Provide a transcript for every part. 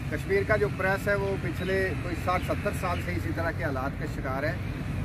कश्मीर का जो प्रेस है वो पिछले कोई 60-70 साल से इसी तरह के हालात का शिकार है,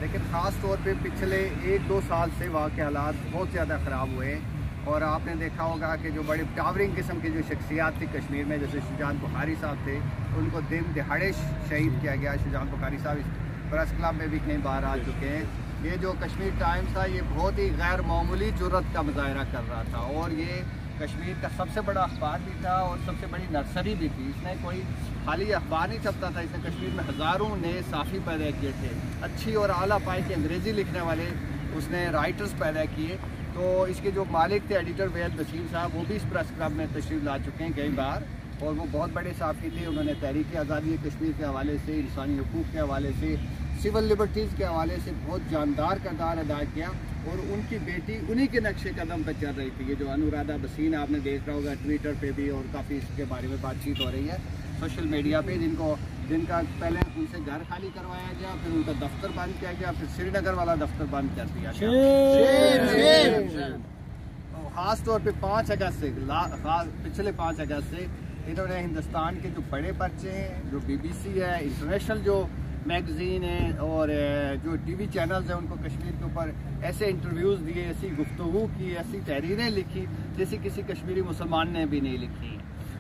लेकिन ख़ास तौर पे पिछले 1-2 साल से वहाँ के हालात बहुत ज़्यादा ख़राब हुए हैं। और आपने देखा होगा कि जो बड़ी टावरिंग किस्म की जो शख्सियात थी कश्मीर में, जैसे शुजात बुखारी साहब थे, उनको दिन दिहाड़े शहीद किया गया। शुजात बुखारी साहब इस प्रेस क्लब में भी कई बार आ चुके हैं। ये जो कश्मीर टाइम्स था ये बहुत ही गैर मामूली जुर्रत का मुजाहरा कर रहा था, और ये कश्मीर का सबसे बड़ा अखबार भी था और सबसे बड़ी नर्सरी भी थी। इसने कोई खाली अखबार नहीं छपता था, इसने कश्मीर में हज़ारों नए साफ़ी पैदा किए थे, अच्छी और आला पाई की अंग्रेज़ी लिखने वाले उसने राइटर्स पैदा किए। तो इसके जो मालिक थे एडिटर वेद वसीम साहब, वो भी इस प्रेस क्लब में तशरीफ़ ला चुके हैं कई बार, और वो बहुत बड़े साफ़ी थे। उन्होंने तहरीक आज़ादी कश्मीर के हवाले से, इंसानी हकूक़ के हवाले से, सिविल लिबर्टीज़ के हवाले से बहुत जानदार किरदार अदा किया। और उनकी बेटी उन्हीं के नक्शे कदम पर चल रही थी। ये जो अनुराधा भसीन आपने देख रहा होगा ट्विटर पे भी, और काफ़ी इसके बारे में बातचीत हो रही है सोशल मीडिया पे, जिनका पहले उनसे घर खाली करवाया गया, फिर उनका दफ्तर बंद किया गया, फिर श्रीनगर वाला दफ्तर बंद कर दिया गया। ख़ास तौर पे 5 अगस्त से, पिछले 5 अगस्त से इन्होंने हिंदुस्तान के जो बड़े पर्चे हैं, जो BBC है, इंटरनेशनल जो मैगज़ीन है और जो TV चैनल्स हैं, उनको कश्मीर के ऊपर ऐसे इंटरव्यूज़ दिए, ऐसी गुफ्तगू की, ऐसी तहरीरें लिखी जैसी किसी कश्मीरी मुसलमान ने भी नहीं लिखी।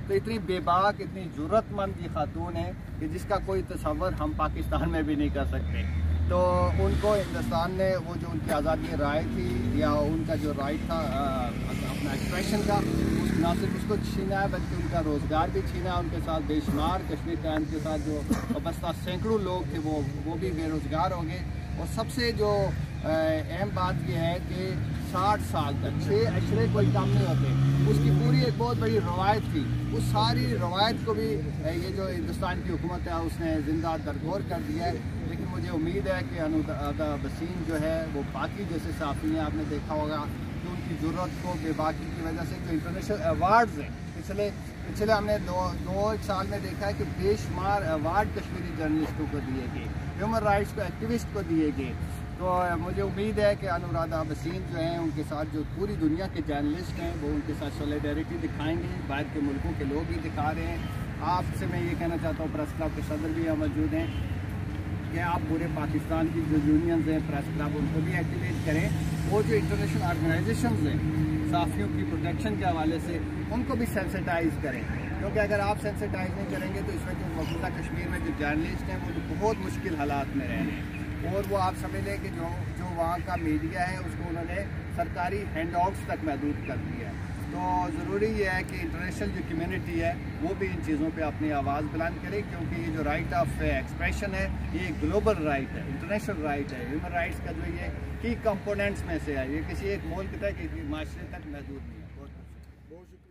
तो इतनी बेबाक, इतनी ज़रूरतमंद ये खातून है कि जिसका कोई तसव्वुर हम पाकिस्तान में भी नहीं कर सकते। तो उनको हिंदुस्तान ने वो जो उनकी आज़ादी राय थी या उनका जो राइट था अपना एक्सप्रेशन का, ना सिर्फ उसको छीना है बल्कि उनका रोज़गार भी छीना। उनके साथ बेशुमार कश्मीर टाइम्स के साथ जो वाबस्ता सैकड़ों लोग थे वो भी बेरोज़गार हो गए। और सबसे जो अहम बात यह है कि 60 साल तक 6 अशरे कोई काम नहीं होते, उसकी पूरी एक बहुत बड़ी रवायत थी। उस सारी रवायत को भी ये जो हिंदुस्तान की हुकूमत है उसने ज़िंदा दरगोर कर दिया है। लेकिन मुझे उम्मीद है कि अनुराधा भसीन जो है वो बाकी जैसे साफ़ी हैं, आपने देखा होगा कि उनकी ज़रूरत को बेबाकी की वजह से जो इंटरनेशनल अवार्ड्स हैं, पिछले हमने दो साल में देखा है कि बेशुमार अवार्ड कश्मीरी जर्नलिस्टों को दिए गए, ह्यूमन राइट्स को एक्टिविस्ट को दिए गए। तो मुझे उम्मीद है कि अनुराधा भसीन जो हैं उनके साथ जो पूरी दुनिया के जर्नलिस्ट हैं वो उनके साथ सोलिडेरिटी दिखाएंगे, बाहर के मुल्कों के लोग भी दिखा रहे हैं। आपसे मैं ये कहना चाहता हूँ, प्रेस क्लब के सदर भी यहाँ मौजूद हैं, कि आप पूरे पाकिस्तान की जो यूनियंस हैं प्रेस क्लब, उनको भी एक्टिवेट करें। वो जो इंटरनेशनल ऑर्गेनाइजेशंस हैं साफ़ियों की प्रोटेक्शन के हवाले से, उनको भी सेंसिटाइज़ करें, क्योंकि अगर आप सेंसिटाइज़ नहीं करेंगे तो इसमें जो मौजूदा कश्मीर में जो जर्नलिस्ट हैं वो बहुत मुश्किल हालात में रह रहे हैं। और वो आप समझ लें कि जो वहाँ का मीडिया है उसको उन्होंने सरकारी हैंडआउट्स तक महदूद कर दिया है। तो ज़रूरी ये है कि इंटरनेशनल जो कम्युनिटी है वो भी इन चीज़ों पे अपनी आवाज़ बुलंद करे, क्योंकि ये जो राइट ऑफ एक्सप्रेशन है ये ग्लोबल राइट है, इंटरनेशनल राइट है। ह्यूमन राइट्स का जो ये की कंपोनेंट्स में से है, ये किसी एक मुल्क तक, किसी माशरे तक महदूद नहीं है। बहुत शुक्रिया।